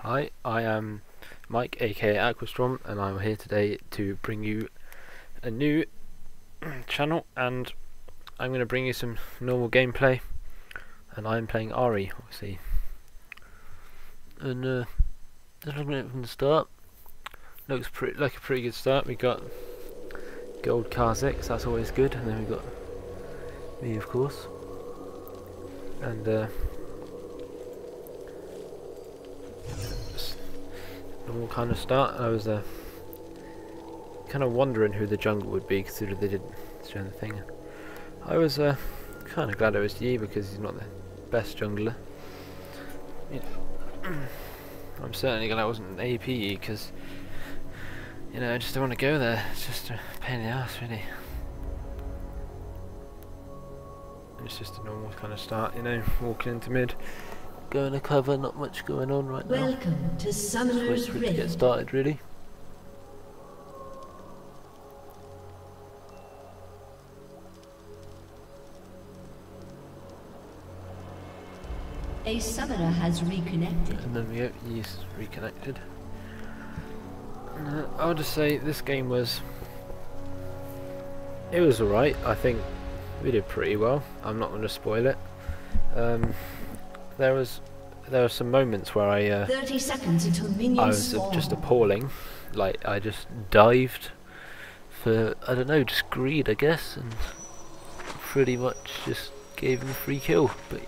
Hi, I am Mike, aka Aquastrom, and I'm here today to bring you a new channel, and I'm going to bring you some normal gameplay, and I'm playing Ahri, obviously. And just looking at it from the start, looks like a pretty good start. We got gold Kha'Zix, that's always good, and then we got me, of course, and normal kind of start. I was kind of wondering who the jungle would be, considering they didn't show the thing. I was kind of glad it was Yi, because he's not the best jungler. I'm certainly glad I wasn't an AP Yi, because I just don't want to go there. It's just a pain in the ass, really. It's just a normal kind of start, walking into mid. Going to cover, not much going on right now. Welcome to Summoner's Just wait for it to get started, really. A summoner has reconnected. And then we go, he's reconnected. I'll just say this game was alright. I think we did pretty well. I'm not going to spoil it. There were some moments where I 30 seconds until minions I was spawn. just appalling. Like, I just dived for, I don't know, just greed, I guess, and pretty much just gave him a free kill. But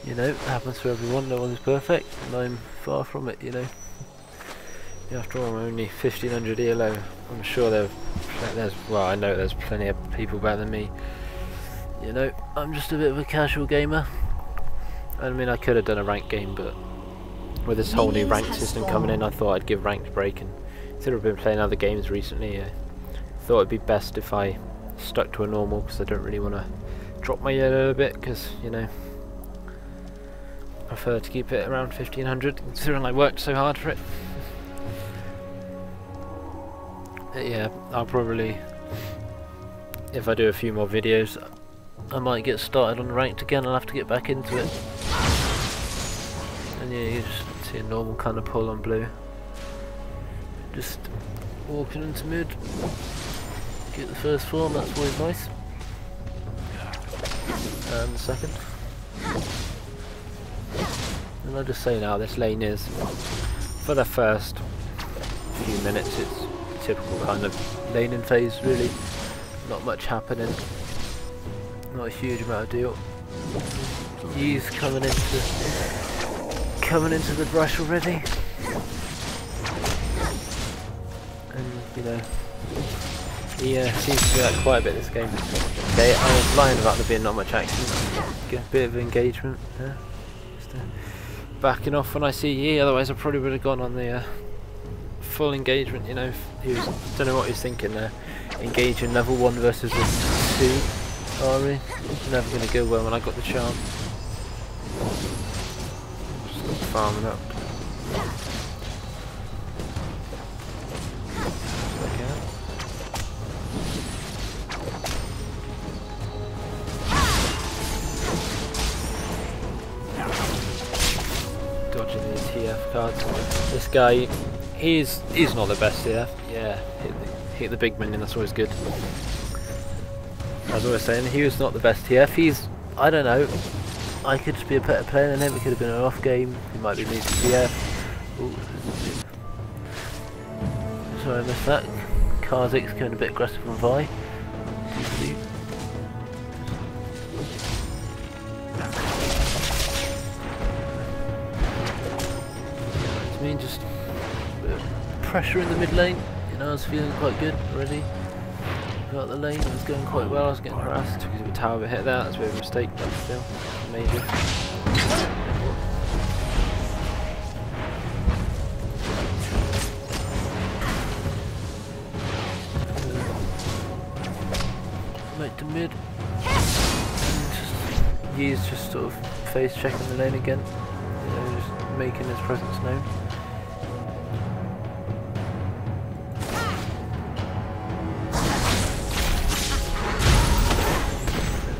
it happens for everyone. No one's perfect, and I'm far from it. After all, I'm only 1500 ELO. I'm sure I know there's plenty of people better than me. I'm just a bit of a casual gamer. I mean, I could have done a ranked game, but with this whole new ranked system coming in, I thought I'd give ranked a break. And instead of been playing other games recently, I thought it'd be best if I stuck to a normal, because I don't really want to drop my ELO a bit, because I prefer to keep it around 1500, considering I worked so hard for it. But yeah, I'll probably, if I do a few more videos, I might get started on ranked again. I'll have to get back into it. And yeah, you just see a normal kind of pull on blue. Just walking into mid, get the first form, that's always nice. And the second. And I'll just say now, this lane is, for the first few minutes, it's a typical kind of laning phase, really. Not much happening. Not a huge amount of deal. He's coming into the brush already. And he seems to do that quite a bit this game. Okay, I was lying about there being not much action. Get a bit of engagement. Yeah. Just backing off when I see Yi, otherwise I probably would have gone on the full engagement. He was, don't know what he was thinking there. Engaging level 1 versus a 2. Ahri, it's never going to go well when I got the charm. Just farming up. Dodging the TF cards. This guy, he's not the best TF. Yeah, hit the big minion. That's always good. As I was saying, he was not the best TF. I don't know, I could just be a better player than him. It could have been an off game. He might be needing TF. Ooh. Sorry, I missed that. Kha'Zix going a bit aggressive on Vi. I mean, just a bit of pressure in the mid lane. I was feeling quite good already. Got the lane, it was going quite well. I was getting harassed because of a tower hit there. That's a bit of a mistake, but still, maybe. Make to mid. And Yi's just sort of face checking the lane again. Just making his presence known.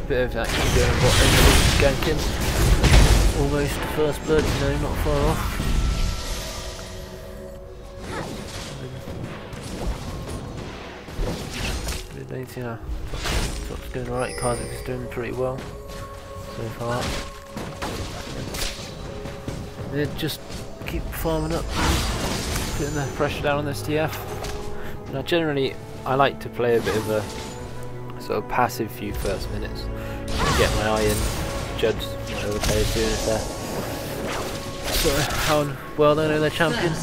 Bit of action going on bot lane, ganking. Almost first blood, not far off. yeah, top's doing alright. Kazik is doing pretty well so far. They just keep farming up, putting the pressure down on this TF. Now generally I like to play a bit of a sort of passive few first minutes, get my eye in, judge what other players doing if they're sort of how well they know their champion.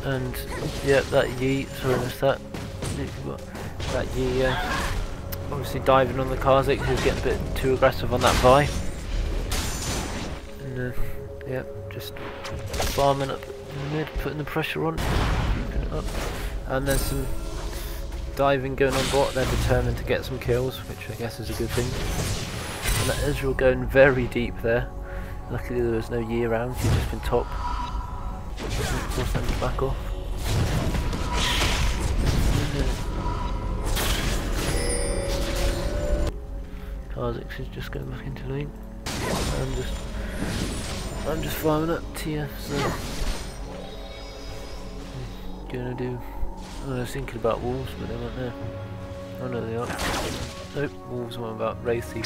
And yeah, that Yi, sorry I missed that. That Yi obviously diving on the Kazik, who's getting a bit too aggressive on that Vi. And yeah, just farming up in the mid, putting the pressure on, keeping it up. And there's some diving going on bot. They're determined to get some kills, which I guess is a good thing. And that Ezreal going very deep there. Luckily there was no Yi around, he's just been top. Force them to back off. Kha'Zix is just going back into lane. I'm just farming up TF, so gonna do. I was thinking about wolves, but they weren't there. Oh no, they are. Nope, wolves weren't about racy.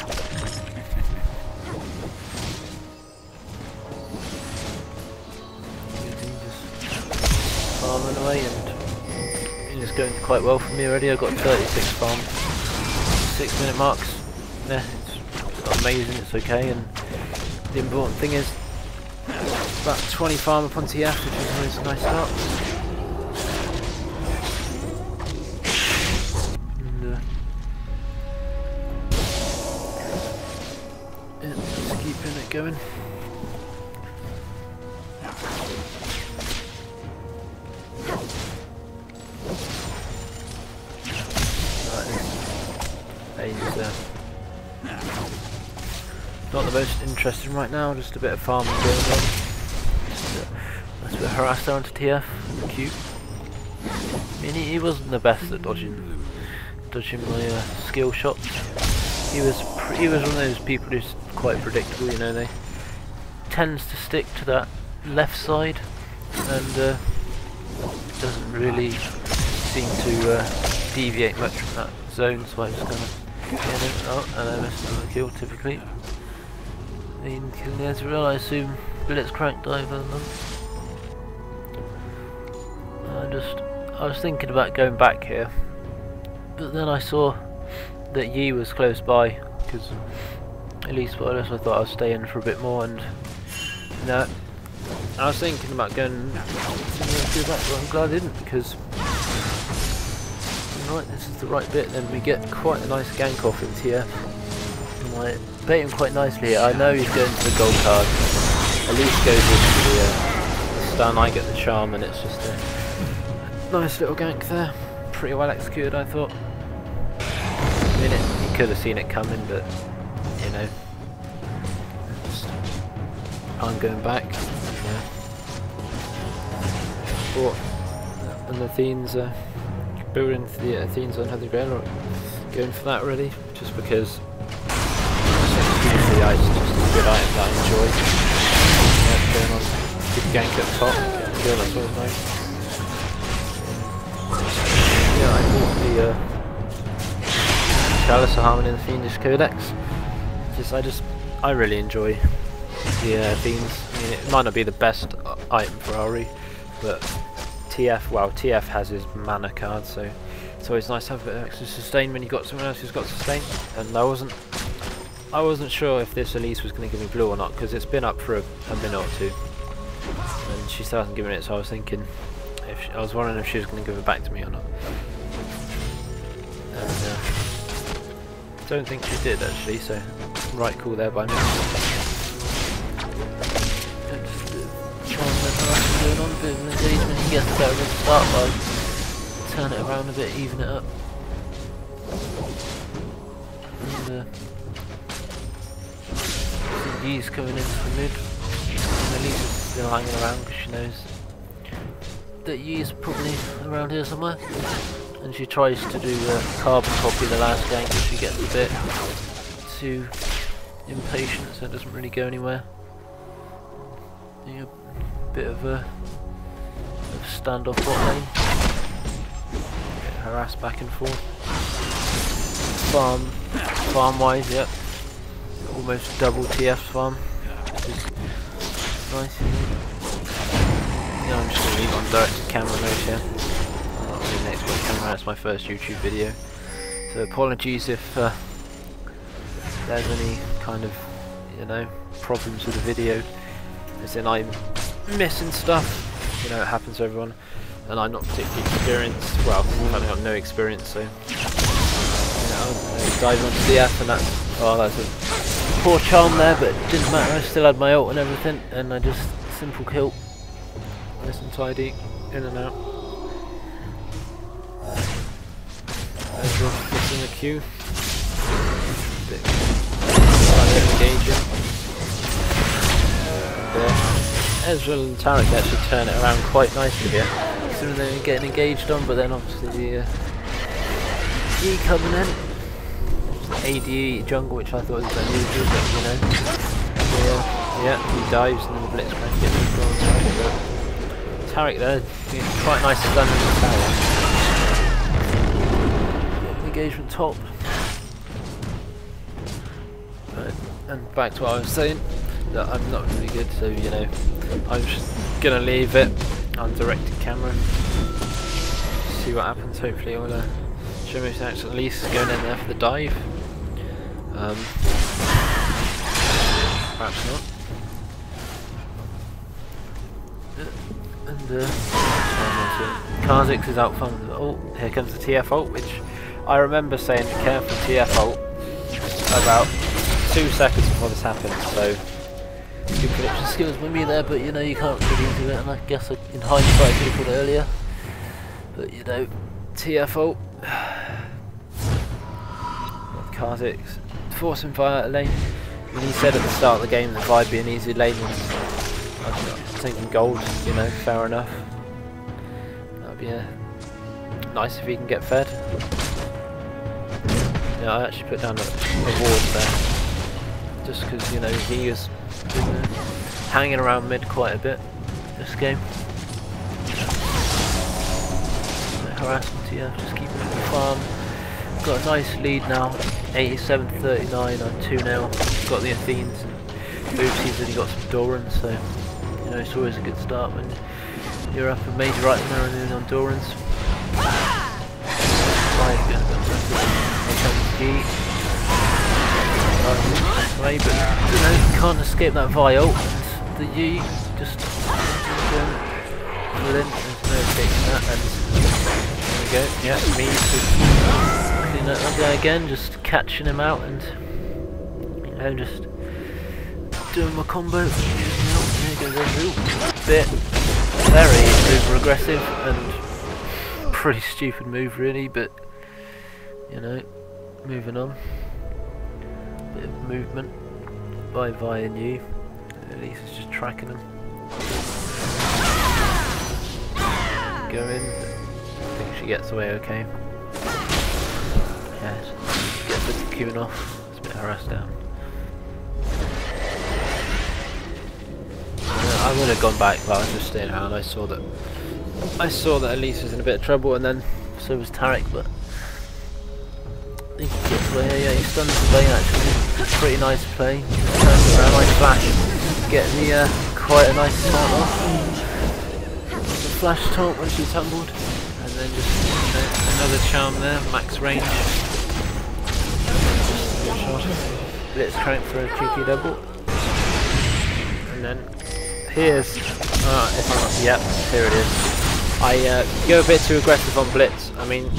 Farming away, and it's going quite well for me already. I've got 36 farm, 6-minute marks. Yeah, it's not amazing, it's okay. And the important thing is about 20 farm upon TF, which is always a nice start. And yeah, just keeping it going. Not the most interesting right now, just a bit of farming going on. That's a bit harassed down to TF, cute. I mean, he wasn't the best at dodging my skill shots. He was one of those people who's quite predictable, you know. They tends to stick to that left side and doesn't really seem to deviate much from that zone. So I just kind of get him. Oh, and I missed another kill typically. Killing the Ezreal, I assume Blitzcrank dive on them. I was thinking about going back here, but then I saw that Yi was close by, because at least what else I thought I'd stay in for a bit more, and no, I was thinking about going back, but I'm glad I didn't, because right, this is the right bit. Then we get quite a nice gank off into here. I bait him quite nicely here. I know he's going to the gold card. At least goes into the stun. I get the charm, and it's just a nice little gank there. Pretty well executed, I thought. I mean, he could have seen it coming, but you know, I'm going back. Yeah. And the Athene's building the Athene's on Heather Grail, or going for that really, just because. The ice is just a good item that I enjoy. Yeah, going on, good gank at the top, kill, that's always nice. Yeah, I bought the Chalice of Harmony and the Fiendish Codex. I really enjoy the Fiends. I mean, it might not be the best item for Ahri, but TF has his mana card, so it's always nice to have a bit of extra sustain when you've got someone else who's got sustain. And I wasn't sure if this Elise was going to give me blue or not, because it's been up for a minute or two, and she still hasn't given it. So I was thinking, I was wondering if she was going to give it back to me or not. And don't think she did actually. So right call there by me. Just try and remember what I'm doing on a bit of an engagement. He gets better at the start by turn it around a bit, even it up. And, Yi's coming in from mid, and Elisa's still hanging around because she knows that Yi's probably around here somewhere, and she tries to do the carbon copy the last gank, but she gets a bit too impatient, so it doesn't really go anywhere. Yeah, a bit of a standoff bot lane, get harassed back and forth. farm wise, yep. Almost double TF farm, which is nice. I'm just going to leave on direct camera mode here. I'm not doing next one camera, that's my first YouTube video. So apologies if there's any kind of, you know, problems with the video. As in I'm missing stuff, you know, it happens to everyone. And I'm not particularly experienced, well, I've got no experience, so... You know, I dived onto the F and that's... Oh, that's a poor charm there, but it didn't matter, I still had my ult and everything, and I just... Simple kill. Nice and tidy, in and out. There's the fix in the queue. Engaging. Ezreal and Tarek actually turn it around quite nicely here. Considering they're getting engaged on, but then obviously the E coming in. ADE jungle, which I thought was unusual, but you know. Yeah, he dives and then the Blitzcrank gets his goal. Tarek there, quite nice stun in the tower. Engagement top. Right, and back to what I was saying, that I'm not really good, so you know, I'm just gonna leave it on directed camera. See what happens. Hopefully, I'll show me at least going in there for the dive. Perhaps not. And Kha'Zix is out front. Oh, here comes the TF ult, which I remember saying be careful TF ult about 2 seconds before this happened. So good prediction skills with me there, but you know you can't really do it. And I guess in hindsight I could have put it earlier. But you know, TF ult. Kha'Zix forcing via lane. When he said at the start of the game the vibe being easy lane, I'm thinking gold, you know, fair enough. That'd be nice if he can get fed. Yeah, I actually put down a reward there, just because, you know, he was hanging around mid quite a bit this game. Harassment, yeah, just keeping it the farm. Got a nice lead now, 87-39 on 2-0. Got the Athenes and Oopsies, and he got some Dorans, so you know it's always a good start when you're up a major item there and then on Dorans. Way, but you know, you can't escape that Vile. The Yi just within, there's no escaping that, and there we go, yeah, me clean that up there again, just catching him out and you know, just doing my combo. There goes Ezreal. Bit very over aggressive and pretty stupid move really, but you know, moving on. Bit of movement by Vi and you. At least it's just tracking them. Go in. I think she gets away okay. Yeah, gets the queuing off. It's a bit harassed down. I would have gone back, but I was just staying around. I saw that Elise was in a bit of trouble, and then so was Tarek, but I think he gets away. Yeah, he stuns the lane actually. It's a pretty nice play. Turns around, nice flash. Get the quite a nice taunt off. The flash taunt when she tumbled, and then just you know, another charm there, max range. Blitzcrank for a cheeky double, and then here's yep, here it is. I go a bit too aggressive on Blitz. I mean,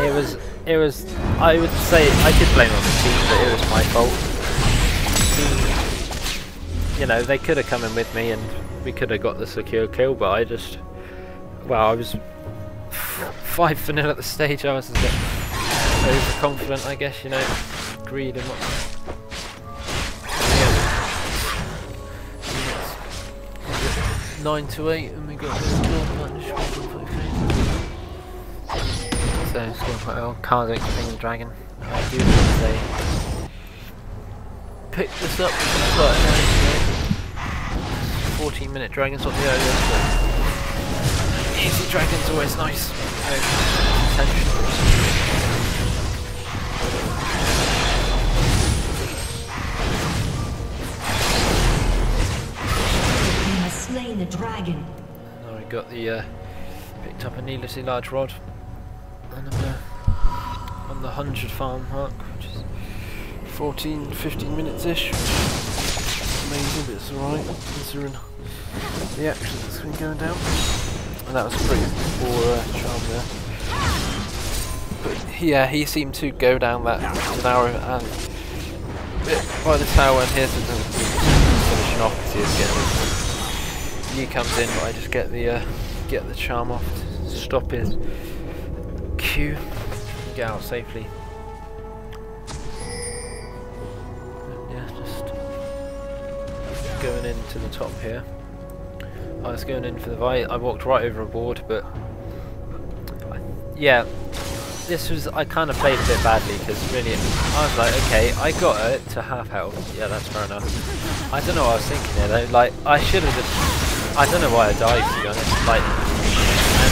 it was. I would say I could blame it on the team, but it was my fault. You know, they could have come in with me and we could have got the secure kill, but I just, well, I was 5-0 at the stage. I was a bit overconfident, I guess. You know, greed and what. 9-8, and we got this so it's going quite well. Kha'Zix thing and dragon. I do say pick this up. Quite nice, 14-minute dragon's not the earliest, but easy dragon's always nice. the dragon. Now we got the picked up a needlessly large rod, and I'm on the 100 farm mark, which is 15 minutes ish. Amazing, but it's alright considering the action that's been going down. And that was a pretty poor charm there. But yeah, he seemed to go down that tower and by the tower, and here's the finishing off because he was getting. He comes in, but I just get the charm off to stop his Q and get out safely. And yeah, just going into the top here. I was going in for the fight. I walked right over a board, but yeah, I kind of played a bit badly because really, I was like, okay, I got it to half health. Yeah, that's fair enough. I don't know what I was thinking here though. Like, I should have just. I don't know why I died, to be honest. Like, I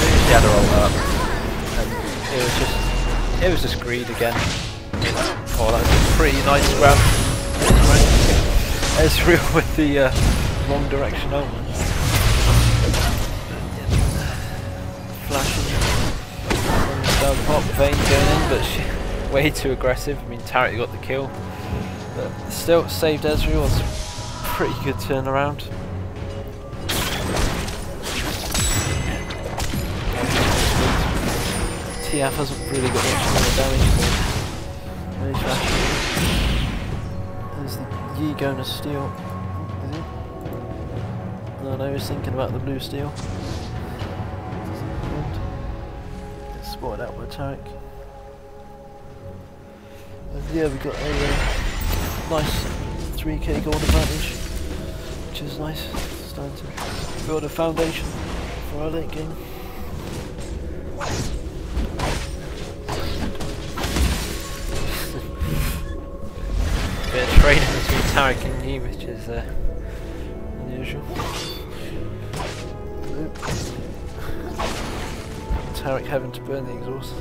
knew she had her all up, and it was just greed again. Oh, that was a pretty nice grab. Ezreal with the wrong direction out. Flashing. Down pop, Vayne going in, but she way too aggressive. I mean, Taric got the kill, but still saved Ezreal. Was a pretty good turnaround. TF hasn't really got much more damage. There's the Yi going to steal. Is it? No, I was thinking about the blue steal. Spotted out by Taric. And yeah, we got a nice 3k gold advantage, which is nice. Starting to build a foundation for our late game. Bit of trading between Taric and Yi, which is unusual. Taric having to burn the exhaust.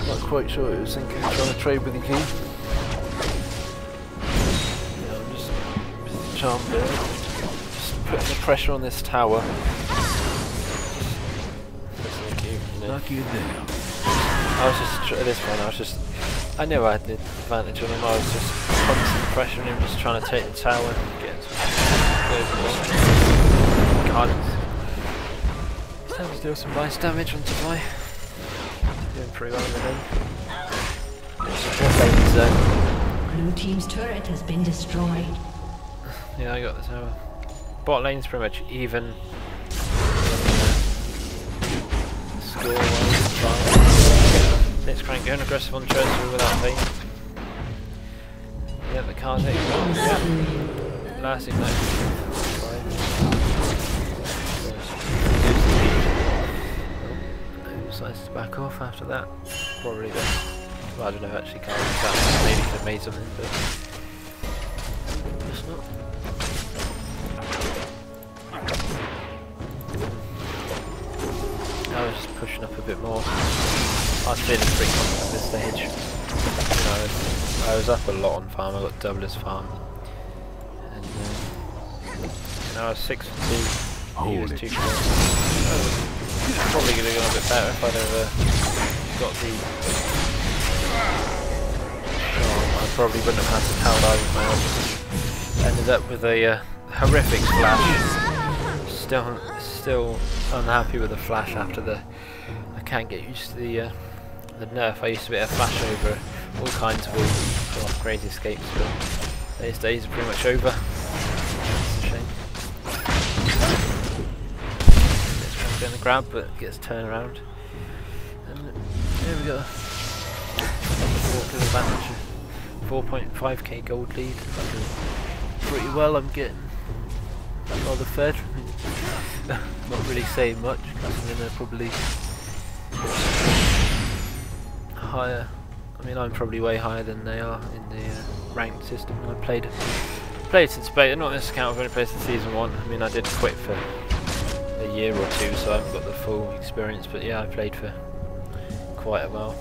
Not quite sure what he was thinking, trying to trade with the key. Yeah, I'm just charmed there. Just putting the pressure on this tower. Lucky there. I was just at this point. I knew I had the advantage on him. I was just constant pressuring him, just trying to take the tower, get some Sam's doing some nice damage on Supply. Doing pretty well with him. Blue team's turret has been destroyed. Yeah, I got the tower. Bot lane's pretty much even. Score wise. Let's crank going aggressive on Treasury without Vayne. Yeah, the card takes one. Yeah. Last ignite. Decides to back off after that. Probably best. Well, I don't know, actually can't that maybe could have made something, but just not. I was just pushing up a bit more. I was feeling pretty confident at this stage. You know, I was up a lot on farm, I got double his farm. And I was 6 for 2, he was 2 for 1. Probably could have gone a bit better if I'd have got the. I probably wouldn't have had to tower dive with my own. Ended up with a horrific flash. Still unhappy with the flash after the. I can't get used to the nerf. I used to be able to flash over all kinds of crazy escapes, but these days are pretty much over. It's a shame. Going to grab, but gets turned around, and here we go. 4.5k gold lead. Pretty well. I'm getting rather fed. Not really saying much because I'm gonna probably higher. I mean, I'm probably way higher than they are in the ranked system. I played since beta, not this account. I've only played since season 1. I mean, I did quit for a year or 2, so I haven't got the full experience, but yeah, I played for quite a while.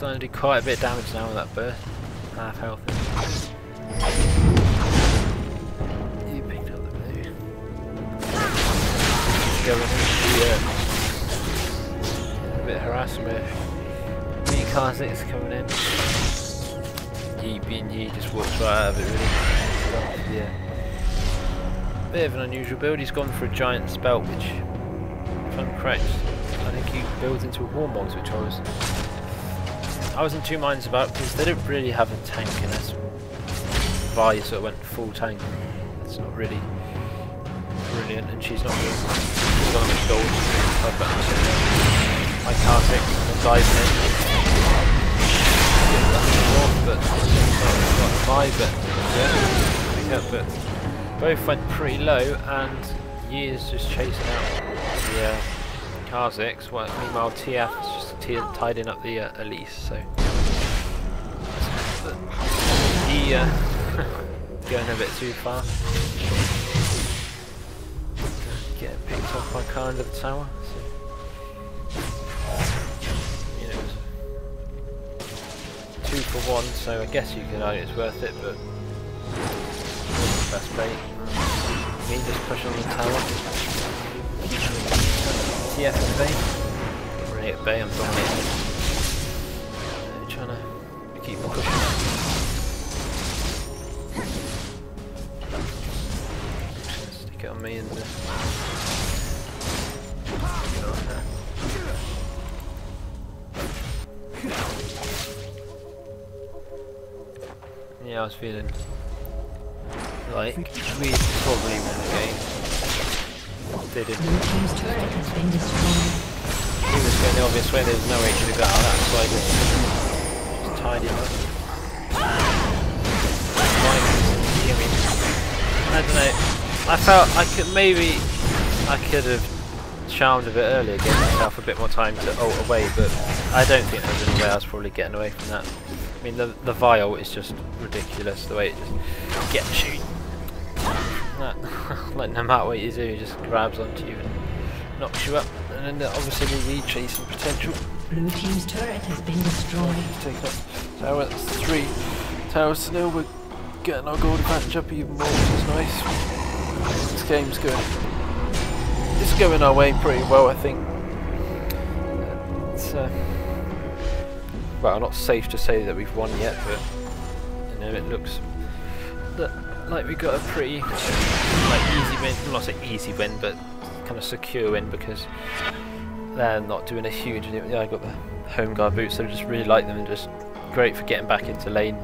starting to do quite a bit of damage now with that burst. Half health. You picked up the blue. Going into a bit of harassment. Me Karzik's coming in. Yi being Yi just walks right out of it really. Yeah. Bit of an unusual build. He's gone for a giant spell, which, if I'm correct, I think he builds into a Warmogs, which I wasn't too minds about because they don't really have a tank unless Vi sort of went full tank. That's not really brilliant, and she's not really got enough gold to cover. I can't fix the dive in. But yeah, but both went pretty low, and Yi is just chasing out the Kha'Zix. Well, meanwhile TF is just tidying up the Elise, so he going a bit too far. Getting picked off by Khan of the tower. So, you know, 2 for 1, so I guess you can argue it's worth it, but best bait. Me just push on the tower. TF at bay. Really at bay, I'm dominating. Trying to keep pushing. Stick it on me and yeah, I was feeling like we probably win the game. They didn't. Blue team's turret has been destroyed. He was going the obvious way, there's no way to go out, that's why I just tied him up. I don't know, I felt I could have charmed a bit earlier, gave myself a bit more time to ult away, but I don't think there's any way I was probably getting away from that. I mean, the vial is just ridiculous, the way it just gets you. Like, no matter what you do, it just grabs onto you and knocks you up. And then obviously the chasing potential. Blue team's turret has been destroyed. Take up tower, that's 3 towers to 0. We're getting our gold advantage up even more, which is nice. This game's going. It's going our way pretty well, I think. It's well, not safe to say that we've won yet, but you know, it looks like we got a pretty easy win. Well, not say easy win, but kind of secure win because they're not doing a huge. Yeah, I got the home guard boots, so I just really like them and just great for getting back into lane.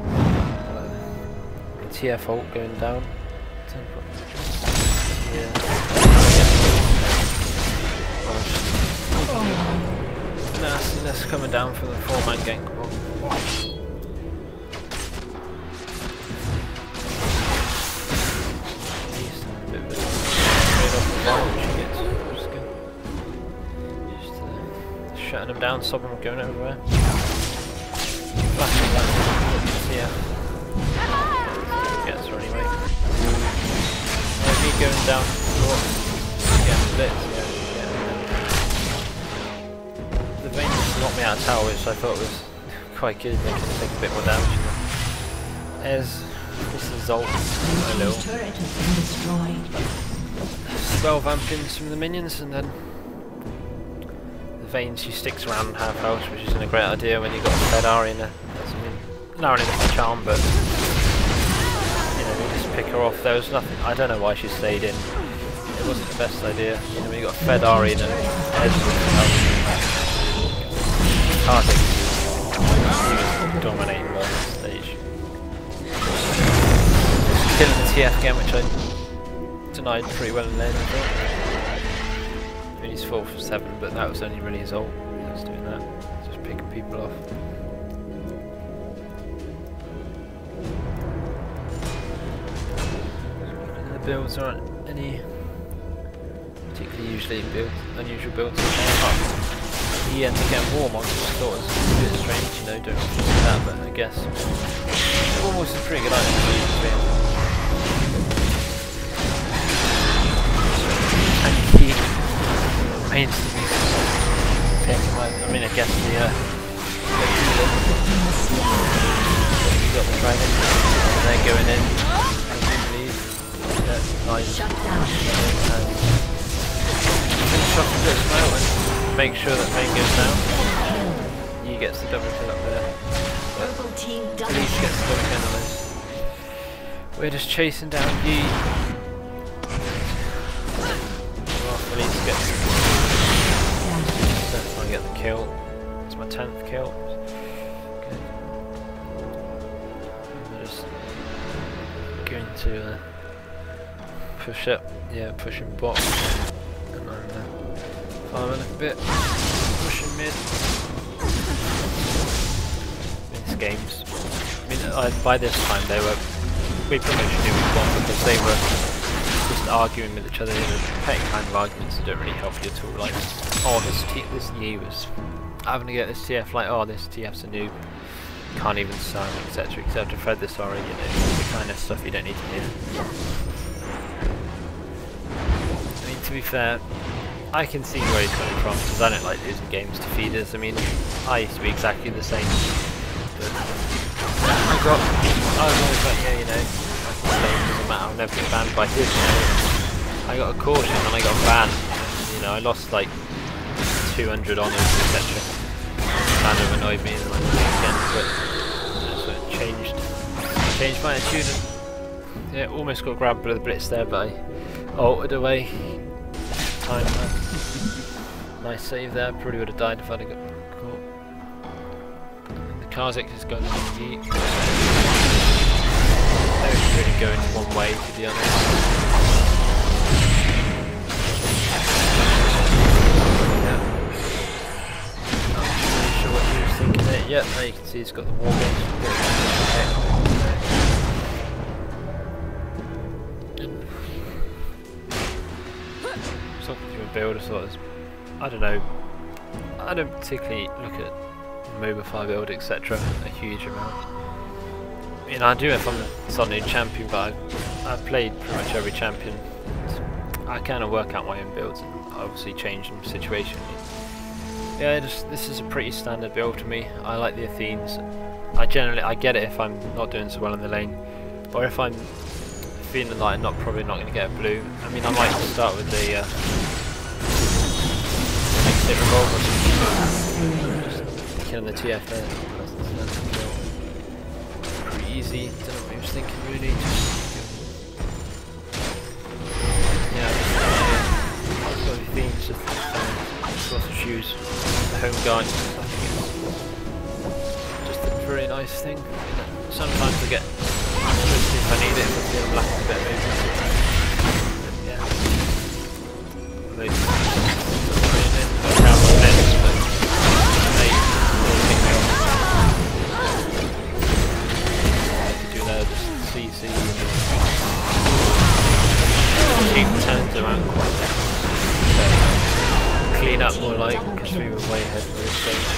The TF ult going down. Yeah. Nastiness coming down from the 4-man gank. Shutting him down, stopping him going everywhere. Flashing that. Yeah. Gets her anyway. Me going down. Getting blitzed. The Vayne just knocked me out of tower, which I thought was quite good, making him take a bit more damage. As this is ult, a little. Spell vampings from the minions, and then the Vayne, she sticks around half health, which isn't a great idea when you've got a Fed Ahri in her. Ahri is a charm, but you know, you just pick her off. There was nothing. I don't know why she stayed in. It wasn't the best idea. You know, when you got a Fed Ahri in her, Karthik, he was dominating on this stage. Killing the TF again, which I denied pretty well in lane, I thought. I mean, he's 4 for 7, but that was only really his ult. He was doing that, just picking people off. And the builds aren't any particularly unusual builds. He ends up getting Warm on, which I thought was a bit strange, you know, don't do that, but I guess Warm was a pretty good item to use. Tanky instantly pick, I mean, I guess the got the dragon, and they're going in, as you believe. Yeah, nice. Shut down. And finish off the bit of smoke and make sure that main goes down. He gets the double kill up there. Purple team double At least he gets the double kill on this. We're just chasing down Yi. Well, at least don't try and get the kill. It's my 10th kill. Okay. I'm just going to push up. Yeah, pushing bot. And I'm farming a bit. Pushing mid. These games. I mean, by this time we pretty much knew we won because they were just arguing with each other. They were petty kind of arguments that don't really help you at all. Like, oh, this Yi was having to get this TF, like, oh, this TF's a noob, can't even stun, etc, etc. Fred this already, you know, the kind of stuff you don't need to hear. I mean, to be fair, I can see where he's coming from, because I don't like losing games to feeders. I mean, I used to be exactly the same, but I was always like, yeah, you know, I can play, it doesn't matter, I'll never get banned, but I did, you know, I got a caution and I got banned, you know, I lost like 200 honours, etc. Kind of annoyed me, and then I did it again, but so it changed my attitude, and yeah, almost got grabbed by the blitz there, but I ulted away. Time, nice save there. Probably would have died if I'd have got caught. The Kazakh has gone on the Yeet. They're really going one way, to be honest. Yeah. Not really sure what he was thinking there. Yeah, now you can see he's got the war games. Build, I thought I don't know, I don't particularly look at Mobify build, etc. a huge amount. I mean, I do if I'm a new champion, but I've played pretty much every champion. I kind of work out my own builds and obviously change them situationally. Yeah, this is a pretty standard build to me. I like the Athenes. I get it if I'm not doing so well in the lane, or if I'm feeling like I'm probably not going to get a blue. I mean, I might start with the revolver, just killing the TF there. Pretty easy. Don't know what he was thinking really. Yeah, I've got the themes of lots of shoes, the home guard. I think it's just a very nice thing. Sometimes I get twisted if I need it, if I feel I'm lacking a bit of movement. Yeah. Turns around quite clean up more like, because we were way ahead for this stage.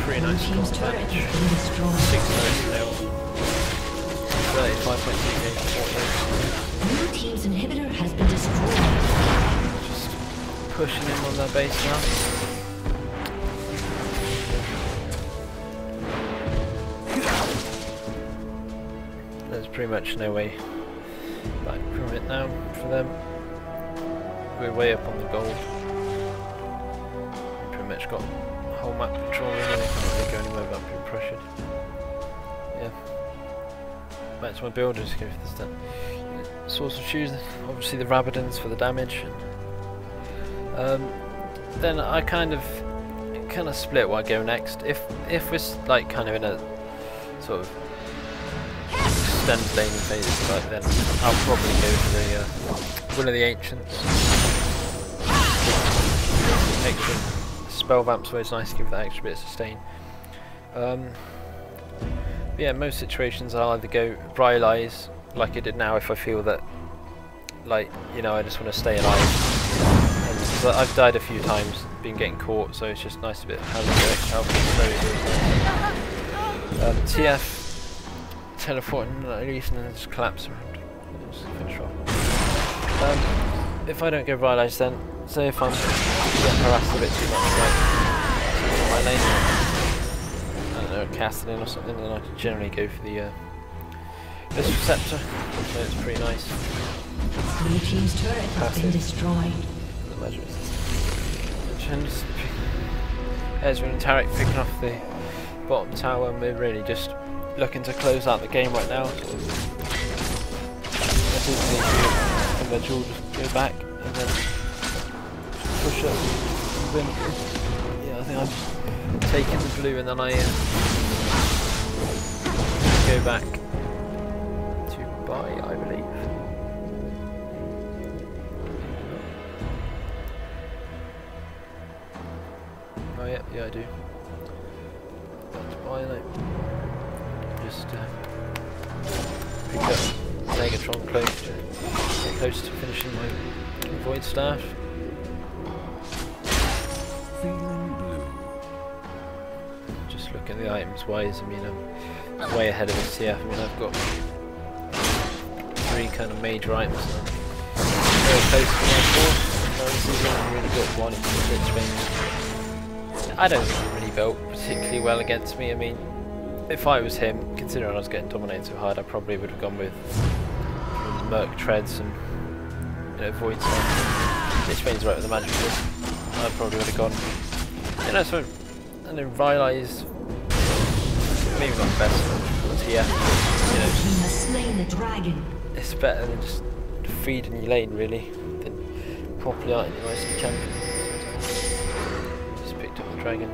Pretty nice comp damage. 6 turrets now. 35.2 games, 48. Blue team's inhibitor has been destroyed. Just pushing in on their base now. There's pretty much no way back from it now for them. We're way up on the gold. We pretty much got the whole map control and they can't really go anywhere without being pressured. Yeah. Back to my builders, go for this then. Source of shoes, obviously the Rabadons for the damage. And, then I kind of split what I go next. If we're like kind of in a sort of extended laning phase, like, then I'll probably go for the one of the ancients. Extra spell vamp's always nice to give that extra bit of sustain. But yeah, in most situations I'll either go Bright Eyes, like I did now, if I feel that, like, you know, I just want to stay alive. And I've died a few times, been getting caught, so it's just nice to bit how TF teleporting at least, and then just collapse around. Just finish off. If I don't go Bright Eyes, then say if I'm get harassed a bit too much by my lane. I don't know, casting or something, then I generally go for the this receptor, so it's pretty nice. Blue team's turret has been destroyed. The measure is just Ezra and Tarek picking off the bottom tower, and we're really just looking to close out the game right now. So I think eventually just go back and then push up. And then, yeah, I think I'm just taking the blue, and then I go back to buy, I believe. Oh yeah, yeah I do. Back to buy, like, just pick up Megatron close to get close to finishing my Void Staff. Feeling blue. Just looking at the items wise, I mean I'm way ahead of this here. I mean I've got 3 kind of major items and I'm very close to my 4th. This is only really got 1 in the Lich Bane. I don't think he really built particularly well against me. I mean, if I was him, considering I was getting dominated so hard, I probably would have gone with Merc Treads and, you know, Void Staff. Lich Bane's right with the magic sword. I probably would have gone. You know, so I know Rylai's maybe not the best TF, you know, Team has slain the dragon. it's better than just feeding your lane really, than properly out in your nice champion. Just picked up the dragon.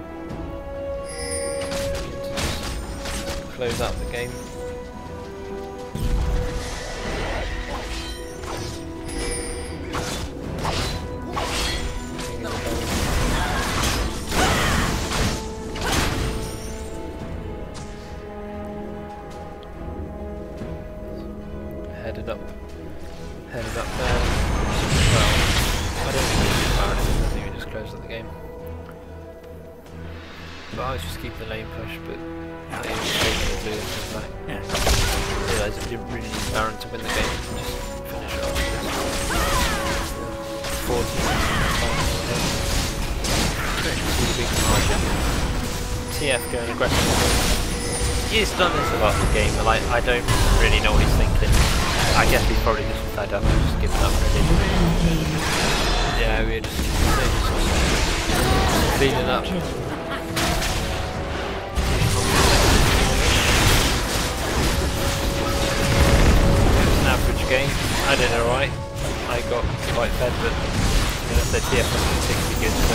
Close out the game. Headed up there. Well, I don't think we should power anything, I think we just closed out the game. But I was just keeping the lane push, but they were taking the blue and back. I realised we didn't really need Baron to win the game, just finish it off. 40. Really big margin. TF going aggressive. He's done this a lot in the game, but like, I don't really know what he's thinking. I guess he's probably just fed up and just given up really. Yeah, we're just feeling up. It's an average game. I did alright. I got quite fed, but I'm gonna say TF was particularly good, so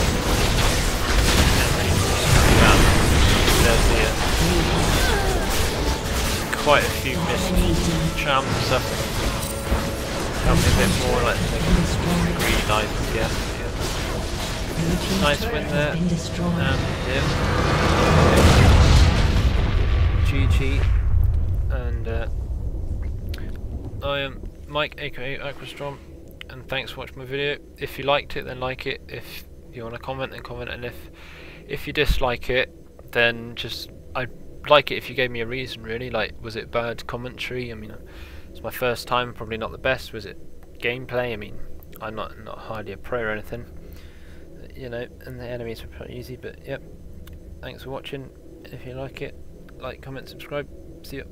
there's the quite a few missed charms and stuff. Help me a bit more, like really nice, yeah. Nice win there. Yeah. GG. And I am Mike, aka Aquastrom, and thanks for watching my video. If you liked it, then like it. If you want to comment, then comment. And if you dislike it, then just I'd like it if you gave me a reason. Really, like, was it bad commentary? I mean, it's my first time, probably not the best. Was it gameplay? I mean, I'm not hardly a pro or anything, you know, and the enemies were pretty easy. But yep, thanks for watching. If you like it, like, comment, subscribe. See ya.